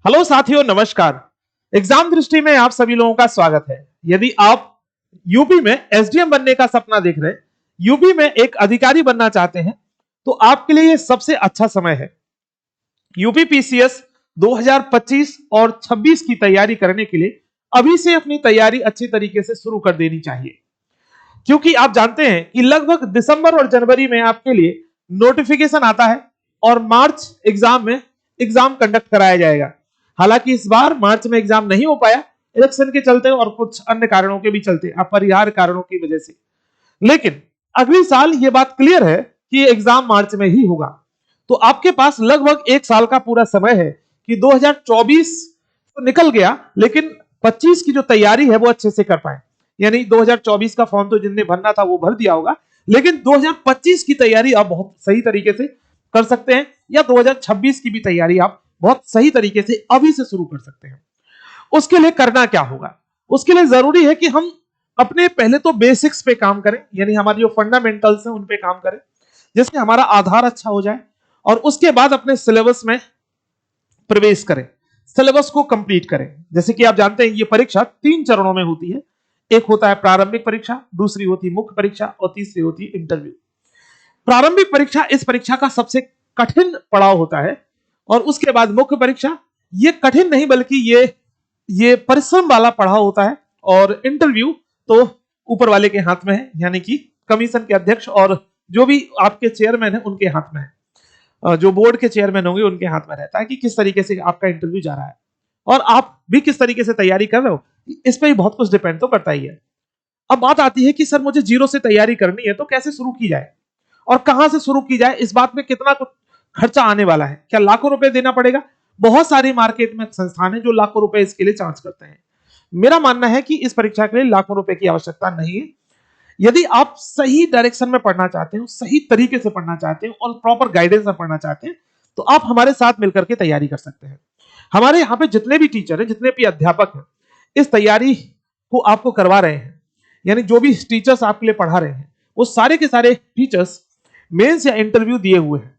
Hello साथियों, नमस्कार। Exam दृष्टि में आप सभी लोगों का स्वागत है। यदि आप यूपी में एसडीएम बनने का सपना देख रहे हैं, यूपी में एक अधिकारी बनना चाहते हैं, तो आपके लिए ये सबसे अच्छा समय है। यूपी पीसीएस 2025 और 26 की तैयारी करने के लिए अभी से अपनी तैयारी अच्छी तरीके से शुरू कर देनी चाहिए, क्योंकि आप जानते हैं कि लगभग दिसंबर और जनवरी में आपके लिए नोटिफिकेशन आता है और मार्च एग्जाम में एग्जाम कंडक्ट कराया जाएगा। हालांकि इस बार मार्च में एग्जाम नहीं हो पाया, इलेक्शन के चलते और कुछ अन्य कारणों के भी चलते, अपरिहार्य कारणों की वजह से। लेकिन अगली साल ये बात क्लियर है कि एग्जाम मार्च में ही होगा। तो आपके पास लगभग एक साल का पूरा समय है कि 2024 तो निकल गया, लेकिन 25 की जो तैयारी है वो अच्छे से कर पाए। यानी 2024 का फॉर्म तो जिनने भरना था वो भर दिया होगा, लेकिन 2025 की तैयारी आप बहुत सही तरीके से कर सकते हैं, या 2026 की भी तैयारी आप बहुत सही तरीके से अभी से शुरू कर सकते हैं। उसके लिए करना क्या होगा? उसके लिए जरूरी है कि हम अपने पहले तो बेसिक्स पे काम करें, यानी हमारी जो फंडामेंटल्स हैं उन पे काम करें, जिससे हमारा आधार अच्छा हो जाए। और उसके बाद अपने सिलेबस में प्रवेश करें, सिलेबस को कंप्लीट करें। जैसे कि आप जानते हैं ये परीक्षा 3 चरणों में होती है। एक होता है प्रारंभिक परीक्षा, दूसरी होती है मुख्य परीक्षा और तीसरी होती है इंटरव्यू। प्रारंभिक परीक्षा इस परीक्षा का सबसे कठिन पड़ाव होता है, और उसके बाद मुख्य परीक्षा, ये कठिन नहीं बल्कि ये परिश्रम वाला पड़ाव होता है। और इंटरव्यू तो ऊपर वाले के हाथ में है, यानी कि कमीशन के अध्यक्ष और जो भी आपके चेयरमैन है उनके हाथ में है। जो बोर्ड के चेयरमैन होंगे उनके हाथ में रहता है कि किस तरीके से आपका इंटरव्यू जा रहा है, और आप भी किस तरीके से तैयारी कर रहे हो, इस पर ही बहुत कुछ डिपेंड तो करता ही है। अब बात आती है कि सर मुझे जीरो से तैयारी करनी है, तो कैसे शुरू की जाए और कहां से शुरू की जाए, इस बात में कितना कुछ खर्चा आने वाला है, क्या लाखों रुपए देना पड़ेगा? बहुत सारी मार्केट में संस्थान है जो लाखों रुपए इसके लिए चार्ज करते हैं। मेरा मानना है कि इस परीक्षा के लिए लाखों रुपए की आवश्यकता नहीं है। यदि आप सही डायरेक्शन में पढ़ना चाहते हो, सही तरीके से पढ़ना चाहते हो और प्रॉपर गाइडेंस में पढ़ना चाहते हैं, तो आप हमारे साथ मिलकर के तैयारी कर सकते हैं। हमारे यहाँ पे जितने भी टीचर हैं, जितने भी अध्यापक हैं, इस तैयारी को आपको करवा रहे हैं, यानी जो भी टीचर्स आपके लिए पढ़ा रहे हैं, वो सारे के सारे टीचर्स मेंस या इंटरव्यू दिए हुए हैं।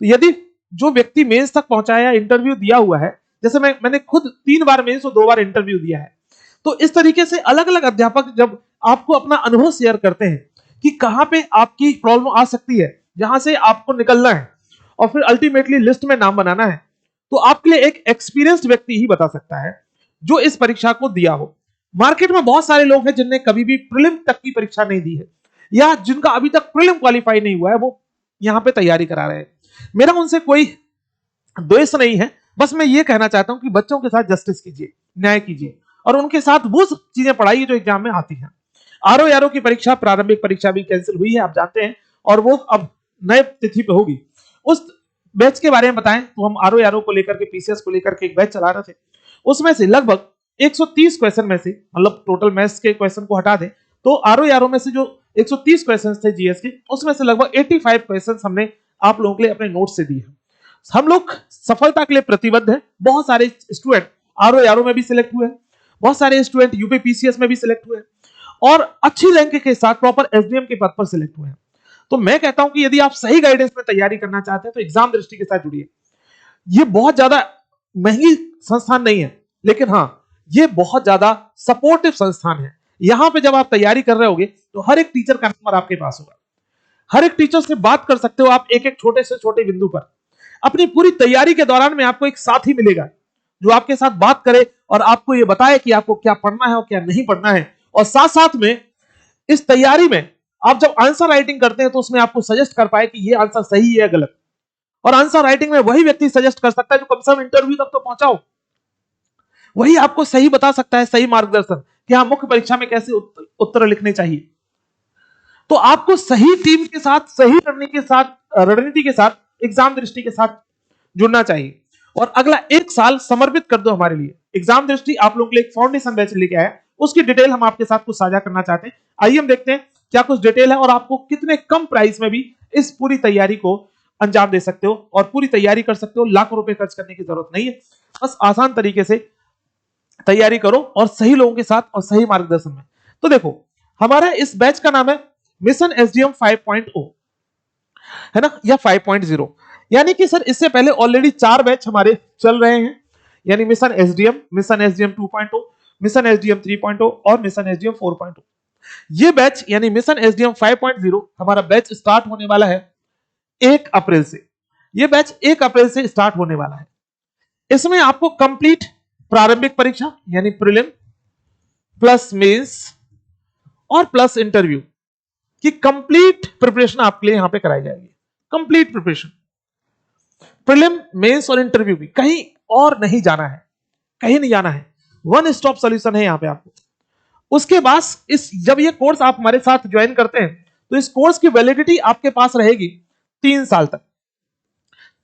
तो यदि जो व्यक्ति मेंस तक पहुंचा है या इंटरव्यू दिया हुआ है, जैसे मैंने खुद 3 बार मेंस और 2 बार इंटरव्यू दिया है, तो इस तरीके से अलग अलग अध्यापक जब आपको अपना अनुभव शेयर करते हैं कि कहां पे आपकी प्रॉब्लम आ सकती है, जहां से आपको निकलना है और फिर अल्टीमेटली लिस्ट में नाम बनाना है, तो आपके लिए एक एक्सपीरियंस्ड व्यक्ति ही बता सकता है जो इस परीक्षा को दिया हो। मार्केट में बहुत सारे लोग हैं जिनने कभी भी प्रीलिम तक की परीक्षा नहीं दी है, या जिनका अभी तक प्रीलिम क्वालिफाई नहीं हुआ है, वो यहां पे तैयारी करा रहे हैं। मेरा उनसे कोई द्वेष नहीं है, बस मैं ये कहना चाहता हूं कि बच्चों के साथ जस्टिस कीजिए, न्याय कीजिए, और उनके साथ वो चीजें पढ़ाइए जो एग्जाम में आती हैं। आरओ की परीक्षा, प्रारंभिक परीक्षा भी कैंसिल हुई है, आप जानते हैं, और वो अब नए तिथि पे होगी। उस बैच के बारे में बताएं तो हम आरओ को लेकर के, पीसीएस को लेकर के एक बैच चला रहे थे। उसमें से लगभग 130 क्वेश्चन में से, मतलब टोटल मैथ्स के क्वेश्चन को हटा दें तो आरओ में से जो 130 क्वेश्चन थे जीएस के, उसमें से लगभग 85 क्वेश्चन हमने आप लोगों के लिए अपने नोट से दिए हैं। हम लोग सफलता के लिए प्रतिबद्ध हैं। बहुत सारे स्टूडेंट आरओ में भी सिलेक्ट हुए हैं, बहुत सारे स्टूडेंट यूपी पीसीएस में भी सिलेक्ट हुए हैं, और अच्छी रैंक के साथ प्रॉपर एसडीएम के पद पर सिलेक्ट हुए हैं। तो मैं कहता हूं कि यदि आप सही गाइडेंस में तैयारी करना चाहते हैं तो एग्जाम दृष्टि के साथ जुड़िए। ये बहुत ज्यादा महंगी संस्थान नहीं है, लेकिन हाँ, ये बहुत ज्यादा सपोर्टिव संस्थान है। यहां पे जब आप तैयारी कर रहे होगे तो हर एक टीचर का नंबर आपके पास होगा, हर एक टीचर से बात कर सकते हो आप एक एक छोटे से छोटे बिंदु पर। अपनी पूरी तैयारी के दौरान में आपको एक साथी मिलेगा जो आपके साथ बात करे और आपको ये बताए कि आपको क्या पढ़ना है और क्या नहीं पढ़ना है। और साथ साथ में इस तैयारी में आप जब आंसर राइटिंग करते हैं तो उसमें आपको सजेस्ट कर पाए कि ये आंसर सही है या गलत। और आंसर राइटिंग में वही व्यक्ति सजेस्ट कर सकता है जो कम से कम इंटरव्यू तक तो पहुंचा हो, वही आपको सही बता सकता है, सही मार्गदर्शन कि हाँ मुख्य परीक्षा में कैसे उत्तर लिखने चाहिए। तो आपको सही टीम के साथ, सही रणनीति के साथ, एग्जाम दृष्टि के साथ जुड़ना चाहिए। और अगला एक साल समर्पित कर दो हमारे लिए। एग्जाम दृष्टि आप लोगों के लिए एक फाउंडेशन बैच लेके आया, उसकी डिटेल हम आपके साथ कुछ साझा करना चाहते हैं। आइए हम देखते हैं क्या कुछ डिटेल है और आपको कितने कम प्राइस में भी इस पूरी तैयारी को अंजाम दे सकते हो और पूरी तैयारी कर सकते हो। लाखों रुपए खर्च करने की जरूरत नहीं है, बस आसान तरीके से तैयारी करो और सही लोगों के साथ और सही मार्गदर्शन में। तो देखो, हमारा इस बैच का नाम है मिशन एसडीएम 5.0, है ना, या 5.0। यानी कि सर इससे पहले ऑलरेडी 4 बैच हमारे चल रहे हैं, यानी mission SDM, mission SDM 2.0, mission SDM 3.0 और मिशन एसडीएम 4.0। ये बैच यानी मिशन एसडीएम 5.0 हमारा बैच स्टार्ट होने वाला है 1 अप्रैल से। ये बैच 1 अप्रैल से स्टार्ट होने वाला है। इसमें आपको कंप्लीट प्रारंभिक परीक्षा यानी प्रीलिम प्लस मेंस और प्लस इंटरव्यू की कंप्लीट प्रिपरेशन आपके लिए यहां पे कराई जाएगी। कंप्लीट प्रिपरेशन, प्रीलिम, मेंस और इंटरव्यू भी, कहीं और नहीं जाना है, कहीं नहीं जाना है, वन स्टॉप सॉल्यूशन है यहां पे आपको। उसके बाद जब ये कोर्स आप हमारे साथ ज्वाइन करते हैं तो इस कोर्स की वैलिडिटी आपके पास रहेगी 3 साल तक।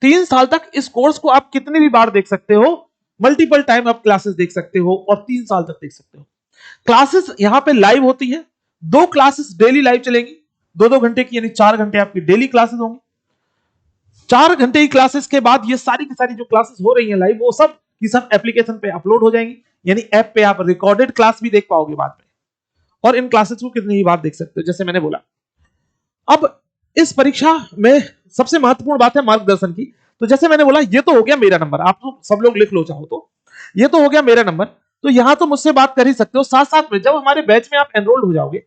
3 साल तक इस कोर्स को आप कितनी भी बार देख सकते हो, मल्टीपल टाइम आप क्लासेस देख सकते हो और 3 साल तक देख सकते हो। क्लासेस यहां पे लाइव होती है, 2 क्लासेस डेली लाइव चलेंगी, 2-2 घंटे की, यानी 4 घंटे आपकी डेली क्लासेस होंगी। 4 घंटे की क्लासेस के बाद ये सारी की सारी जो क्लासेस हो रही हैं लाइव, वो सब की सब एप्लीकेशन पे अपलोड हो जाएंगी, यानी ऐप पे आप रिकॉर्डेड क्लास भी देख पाओगे बाद में, और इन क्लासेस को कितनी ही बार देख सकते हो, जैसे मैंने बोला। अब इस परीक्षा में सबसे महत्वपूर्ण बात है मार्गदर्शन की। तो जैसे मैंने बोला, ये तो हो गया मेरा नंबर, आप तो सब लोग लिख लो चाहो तो, ये तो हो गया मेरा नंबर। तो यहां तो मुझसे बात कर ही सकते हो, साथ साथ में जब हमारे बैच में आप एनरोल्ड हो जाओगे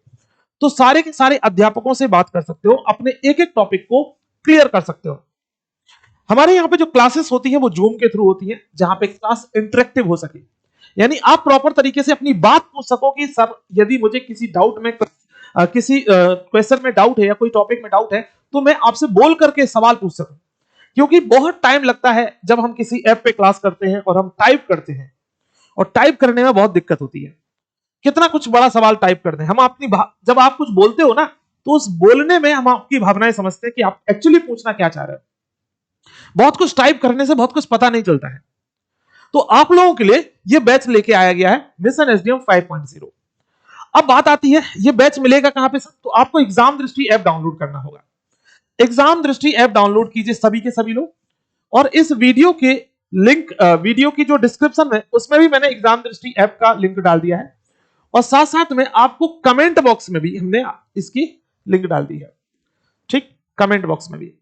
तो सारे के सारे अध्यापकों से बात कर सकते हो, अपने एक एक टॉपिक को क्लियर कर सकते हो। हमारे यहाँ पे जो क्लासेस होती है वो जूम के थ्रू होती है, जहां पे क्लास इंटरेक्टिव हो सके, यानी आप प्रॉपर तरीके से अपनी बात पूछ सको कि सर यदि मुझे किसी डाउट में किसी क्वेश्चन में डाउट है या कोई टॉपिक में डाउट है तो मैं आपसे बोल करके सवाल पूछ सकूं। क्योंकि बहुत टाइम लगता है जब हम किसी ऐप पे क्लास करते हैं और हम टाइप करते हैं, और टाइप करने में बहुत दिक्कत होती है, कितना कुछ बड़ा सवाल टाइप करते हैं हम। अपनी जब आप कुछ बोलते हो ना तो उस बोलने में हम आपकी भावनाएं समझते हैं कि आप एक्चुअली पूछना क्या चाह रहे हो। बहुत कुछ टाइप करने से बहुत कुछ पता नहीं चलता है। तो आप लोगों के लिए यह बैच लेके आया गया है मिशन एसडीएम 5.0। अब बात आती है ये बैच मिलेगा कहां पे सर, तो आपको एग्जाम दृष्टि ऐप डाउनलोड करना होगा। एग्जाम दृष्टि ऐप डाउनलोड कीजिए सभी के सभी लोग, और इस वीडियो के लिंक, वीडियो की जो डिस्क्रिप्शन है उसमें भी मैंने एग्जाम दृष्टि ऐप का लिंक डाल दिया है, और साथ साथ में आपको कमेंट बॉक्स में भी हमने इसकी लिंक डाल दी है। ठीक, कमेंट बॉक्स में भी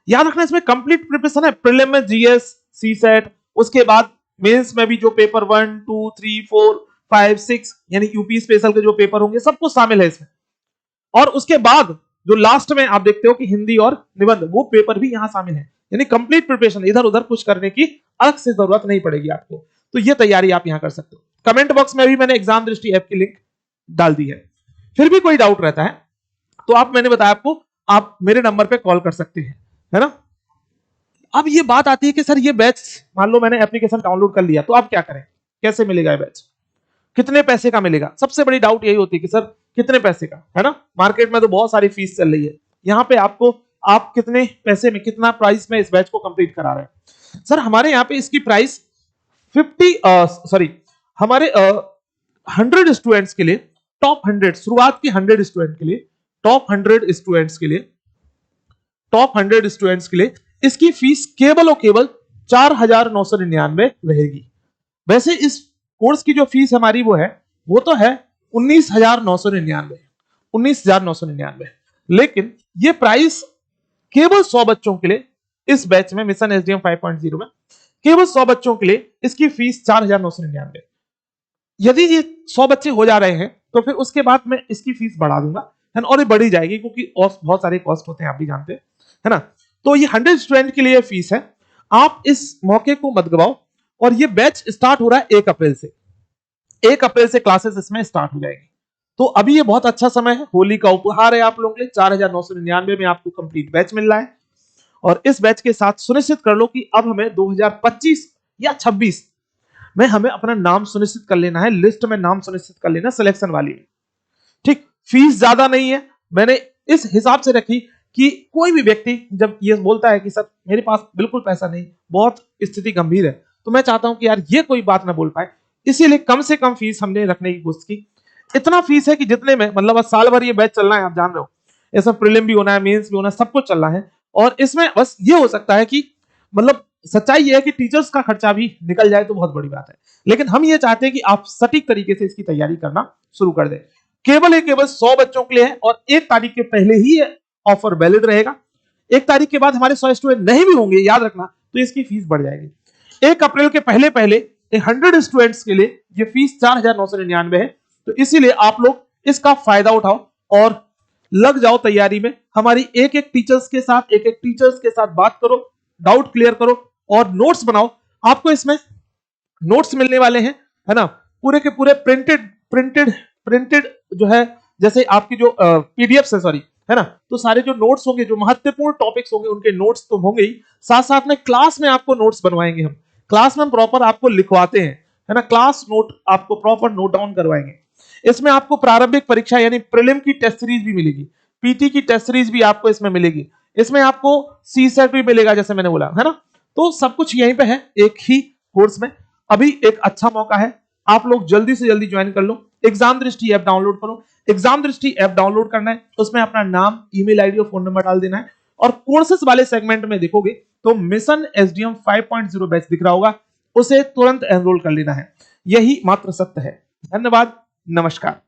याद रखना, इसमें कंप्लीट प्रिपरेशन है। प्रीलिम में जीएस, सीसेट, उसके बाद मेंस में भी जो पेपर 1, 2, 3, 4, 5, 6 यानी यूपी स्पेशल के जो पेपर होंगे सब कुछ शामिल है इसमें। और उसके बाद जो लास्ट में आप देखते हो कि हिंदी और निबंध, वो पेपर भी यहां शामिल है, यानी कंप्लीट प्रिपरेशन, इधर उधर कुछ करने की अलग से जरूरत नहीं पड़ेगी आपको। तो ये तैयारी आप यहां कर सकते हो। कमेंट बॉक्स में भी मैंने एग्जाम दृष्टि ऐप की लिंक डाल दी है। फिर भी कोई डाउट रहता है तो आप, मैंने बताया आपको, आप मेरे नंबर पे कॉल कर सकते हैं, है ना। अब ये बात आती है कि सर ये बैच, मान लो मैंने एप्लीकेशन डाउनलोड कर लिया, तो आप क्या करें, कैसे मिलेगा ये बैच, कितने पैसे का मिलेगा। सबसे बड़ी डाउट यही होती है कि सर कितने पैसे का, है ना। मार्केट में तो बहुत सारी फीस चल रही है, यहाँ पे आपको आप कितने पैसे में, कितना प्राइस में इस बैच को कंप्लीट करा रहे हैं। सर हमारे यहाँ पे इसकी प्राइस 100 स्टूडेंट्स के लिए, टॉप 100 शुरुआत की 100 स्टूडेंट के लिए, टॉप 100 स्टूडेंट्स के लिए, टॉप 100 स्टूडेंट्स के लिए इसकी फीस केवल और केवल 4,999 रहेगी। वैसे इस कोर्स की जो फीस हमारी वो तो है 19,999, 19,999, लेकिन ये प्राइस केवल 100 बच्चों के लिए इस बैच में, मिशन एसडीएम 5.0 में केवल 100 बच्चों के लिए इसकी फीस 4,999। यदि ये 100 बच्चे हो जा रहे हैं तो फिर उसके बाद मैं इसकी फीस बढ़ा दूंगा, है ना, और ये बढ़ी जाएगी क्योंकि बहुत सारे कॉस्ट होते हैं, आप भी जानते हैं, है ना। तो ये 100 स्टूडेंट के लिए फीस है, आप इस मौके को मत गवाओ। और ये बैच स्टार्ट हो रहा है 1 अप्रैल से, 1 अप्रैल से क्लासेस इसमें स्टार्ट हो जाएगी। तो अभी ये बहुत अच्छा समय है, होली का उपहार है आप लोगों के लिए। 4,999 में आपको कंप्लीट बैच मिल रहा है, और इस बैच के साथ सुनिश्चित कर लो कि अब हमें 2025 या 26 में हमें अपना नाम सुनिश्चित कर लेना है, लिस्ट में नाम सुनिश्चित कर लेना, सिलेक्शन वाली। ठीक, फीस ज्यादा नहीं है, मैंने इस हिसाब से रखी कि कोई भी व्यक्ति जब ये बोलता है कि सर मेरे पास बिल्कुल पैसा नहीं, बहुत स्थिति गंभीर है, तो मैं चाहता हूं कि यार ये कोई बात ना बोल पाए, इसीलिए कम से कम फीस हमने रखने की कोशिश की। इतना फीस है कि जितने में, मतलब साल भर ये बैच चलना है, आप जान रहे हो, इसमें प्रीलिम भी होना है, मेंस भी होना है, सब कुछ चल रहा है। और इसमें बस ये हो सकता है कि, मतलब सच्चाई ये है कि टीचर्स का खर्चा भी निकल जाए तो बहुत बड़ी बात है, लेकिन हम ये चाहते हैं कि आप सटीक तरीके से इसकी तैयारी करना शुरू कर दें। केवल 100 बच्चों के लिए है, और 1 तारीख के पहले ही ऑफर वैलिड रहेगा। 1 तारीख के बाद हमारे 100 स्टूडेंट नहीं भी होंगे, याद रखना, तो इसकी फीस बढ़ जाएगी। 1 अप्रैल के पहले 100 स्टूडेंट्स के लिए ये फीस 4,999 है। तो इसीलिए आप लोग इसका फायदा उठाओ और लग जाओ तैयारी में। हमारी एक एक टीचर्स के साथ बात करो, डाउट क्लियर करो और नोट्स बनाओ। आपको इसमें नोट्स मिलने वाले हैं, है ना, पूरे के पूरे प्रिंटेड जो है, जैसे आपकी जो पीडीएफ है, सॉरी, है ना, तो सारे जो नोट्स होंगे, जो महत्वपूर्ण टॉपिक्स होंगे, उनके नोट्स तो होंगे ही, साथ साथ में क्लास में आपको नोट्स बनवाएंगे हम। क्लास में प्रॉपर आपको लिखवाते हैं, है ना, क्लास नोट आपको प्रॉपर नोट डाउन करवाएंगे। इसमें आपको प्रारंभिक परीक्षा यानी प्रीलिम की टेस्ट सीरीज भी मिलेगी, पीटी की टेस्ट सीरीज भी आपको इसमें मिलेगी, इसमें आपको सी सेट भी मिलेगा, जैसे मैंने बोला, है ना। तो सब कुछ यहीं पे है एक ही कोर्स में। अभी एक अच्छा मौका है, आप लोग जल्दी से जल्दी ज्वाइन कर लो। एग्जाम दृष्टि ऐप डाउनलोड करो। एग्जाम दृष्टि ऐप डाउनलोड करना है, उसमें अपना नाम, ईमेल आईडी और फोन नंबर डाल देना है, और कोर्सेज वाले सेगमेंट में देखोगे तो मिशन एसडीएम 5.0 बैच दिख रहा होगा, उसे तुरंत एनरोल कर लेना है। यही मात्र सत्य है। धन्यवाद, नमस्कार।